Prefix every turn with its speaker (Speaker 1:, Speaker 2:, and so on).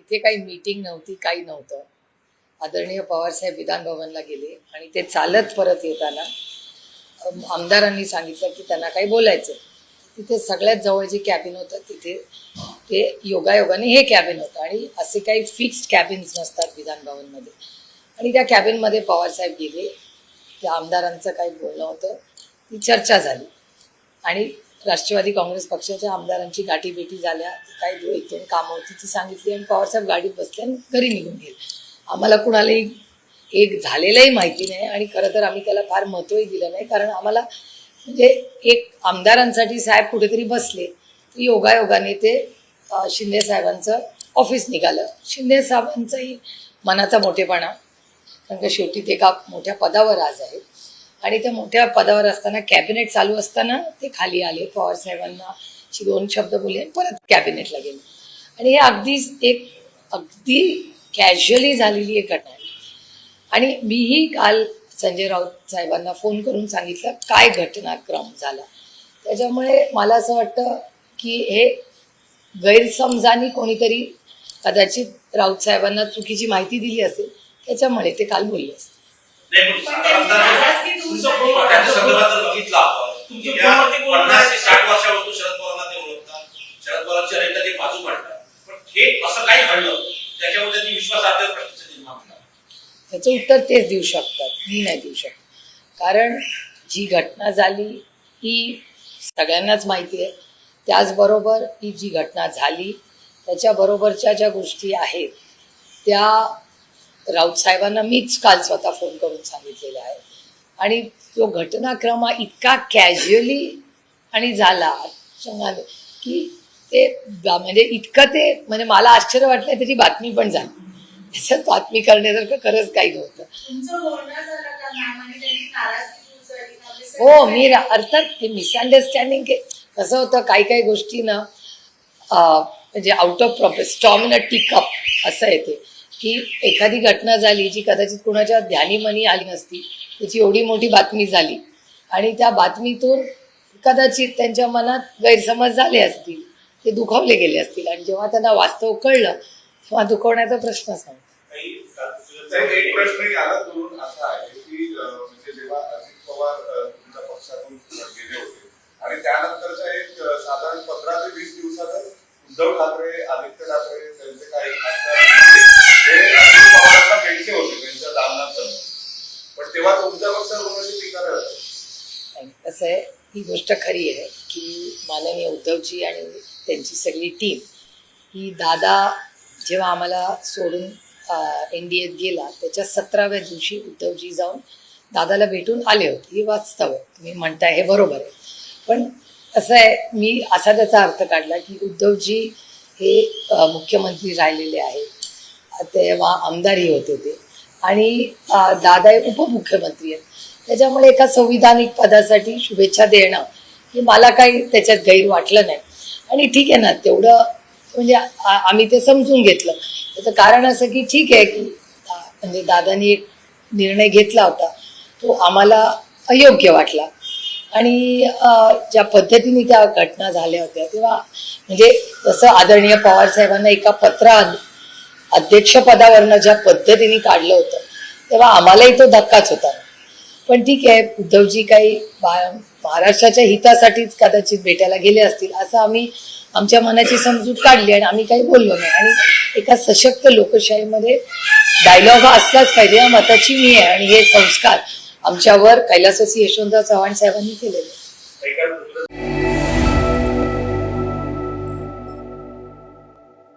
Speaker 1: तिथे काही मीटिंग नव्हती, काही नव्हतं. आदरणीय पवारसाहेब विधान भवनला गेले आणि ते चालत परत येताना आमदारांनी सांगितलं की त्यांना काही बोलायचं. तिथे सगळ्यात जवळ जे कॅबिन होतं तिथे ते योगायोगाने हे कॅबिन होतं आणि असे काही फिक्स्ड कॅबिन्स नसतात विधान भवनमध्ये. आणि त्या कॅबिनमध्ये पवारसाहेब गेले, त्या आमदारांचं काही बोलणं होतं, ती चर्चा झाली आणि राष्ट्रवादी काँग्रेस पक्षाच्या आमदारांची गाठीभेटी झाल्या. काही एक दोन कामं होती ती सांगितली आणि पवारसाहेब गाडीत बसले आणि घरी निघून गेले. आम्हाला कुणालाही एक झालेलंही माहिती नाही आणि खरं तर आम्ही त्याला फार महत्त्वही दिलं नाही, कारण आम्हाला म्हणजे एक आमदारांसाठी साहेब कुठेतरी बसले तर योगायोगाने ते शिंदे साहेबांचं ऑफिस निघालं. शिंदे साहेबांचाही मनाचा मोठेपणा, कारण का शेवटी ते एका मोठ्या पदावर आज आहेत आणि त्या मोठ्या पदावर असताना कॅबिनेट चालू असताना ते खाली आले, पवारसाहेबांना दोन शब्द बोलले आणि परत कॅबिनेटला गेले. आणि हे अगदी कॅज्युअली झालेली एक घटना आहे. आणि मीही काल संजय राऊत साहेबांना फोन करून सांगितलं काय घटनाक्रम झाला. त्याच्यामुळे मला असं वाटतं की हे गैरसमजानी कोणीतरी कदाचित राऊत साहेबांना चुकीची माहिती दिली असेल, त्याच्यामुळे ते काल बोलले असते. त्याचं उत्तर तेच देऊ शकतात, मी नाही देऊ शकत. कारण जी घटना झाली ही सगळ्यांनाच माहिती आहे. त्याचबरोबर ही जी घटना झाली त्याच्याबरोबरच्या ज्या गोष्टी आहेत त्या राऊत साहेबांना मीच काल स्वतः फोन करून सांगितलेला आहे. आणि तो घटनाक्रम इतका कॅज्युअली आणि झाला की ते म्हणजे इतकं ते म्हणजे मला आश्चर्य वाटलं. त्याची बातमी पण झाली, त्याच्यात बातमी करण्यासारखं खरंच काही नव्हतं. हो, मी अर्थात ते मिसअंडरस्टँडिंग कसं होतं, काही काही गोष्टी ना म्हणजे out of proper storm in a teacup असं येते की एखादी घटना झाली जी कदाचित कोणाच्या ध्यानीमनी आली नसती, त्याची एवढी मोठी बातमी झाली आणि त्या बातमीतून कदाचित त्यांच्या मनात गैरसमज झाले असतील, ते दुखावले गेले असतील आणि जेव्हा त्यांना वास्तव कळलं तेव्हा दुखवण्याचा प्रश्नच नव्हता.
Speaker 2: एक प्रश्न आला दोन असा आहे की म्हणजे जेव्हा अजित पवार तुमच्या पक्षातून गेले होते आणि त्यानंतरच्या एक साधारण 15 ते 20 दिवसातच उद्धव ठाकरे, आदित्य ठाकरे त्यांचे काही हे अजित पवारांना भेटले होते त्यांच्या दालनात, पण तेव्हा तुमच्या पक्षावर कोणाची टीका करत.
Speaker 1: कसं आहे, ही गोष्ट खरी आहे की माननीय उद्धवजी आणि त्यांची सगळी टीम ही दादा जेव्हा आम्हाला सोडून NDAत गेला त्याच्या 17व्या दिवशी उद्धवजी जाऊन दादाला भेटून आले होते. हे वास्तव आहे, तुम्ही म्हणताय हे बरोबर आहे. पण असं आहे, मी असा त्याचा अर्थ काढला की उद्धवजी हे मुख्यमंत्री राहिलेले आहेत, तेव्हा आमदारही होते ते आणि दादा हे उपमुख्यमंत्री आहेत. त्याच्यामुळे एका संविधानिक पदासाठी शुभेच्छा देणं हे मला काही त्याच्यात गैर वाटलं नाही. आणि ठीक आहे ना, तेवढं म्हणजे आम्ही ते समजून घेतलं. त्याचं कारण असं की ठीक आहे की म्हणजे दादानी एक निर्णय घेतला होता तो आम्हाला अयोग्य वाटला आणि ज्या पद्धतीने त्या घटना झाल्या होत्या तेव्हा म्हणजे जसं आदरणीय पवारसाहेबांना एका पत्रात अध्यक्षपदावरनं ज्या पद्धतीने काढलं होतं तेव्हा आम्हालाही तो धक्काच होता. पण ठीक आहे, उद्धवजी काही महाराष्ट्राच्या हितासाठीच कदाचित भेटायला गेले असतील असं आम्ही आमच्या मनाची समजूत काढली आणि आम्ही काही बोललो नाही. आणि एका सशक्त लोकशाहीमध्ये डायलॉग हा असलाच पाहिजे या मताची मी आहे आणि हे संस्कार आमच्यावर कैलासवासी यशवंतराव चव्हाण साहेबांनी केलेले.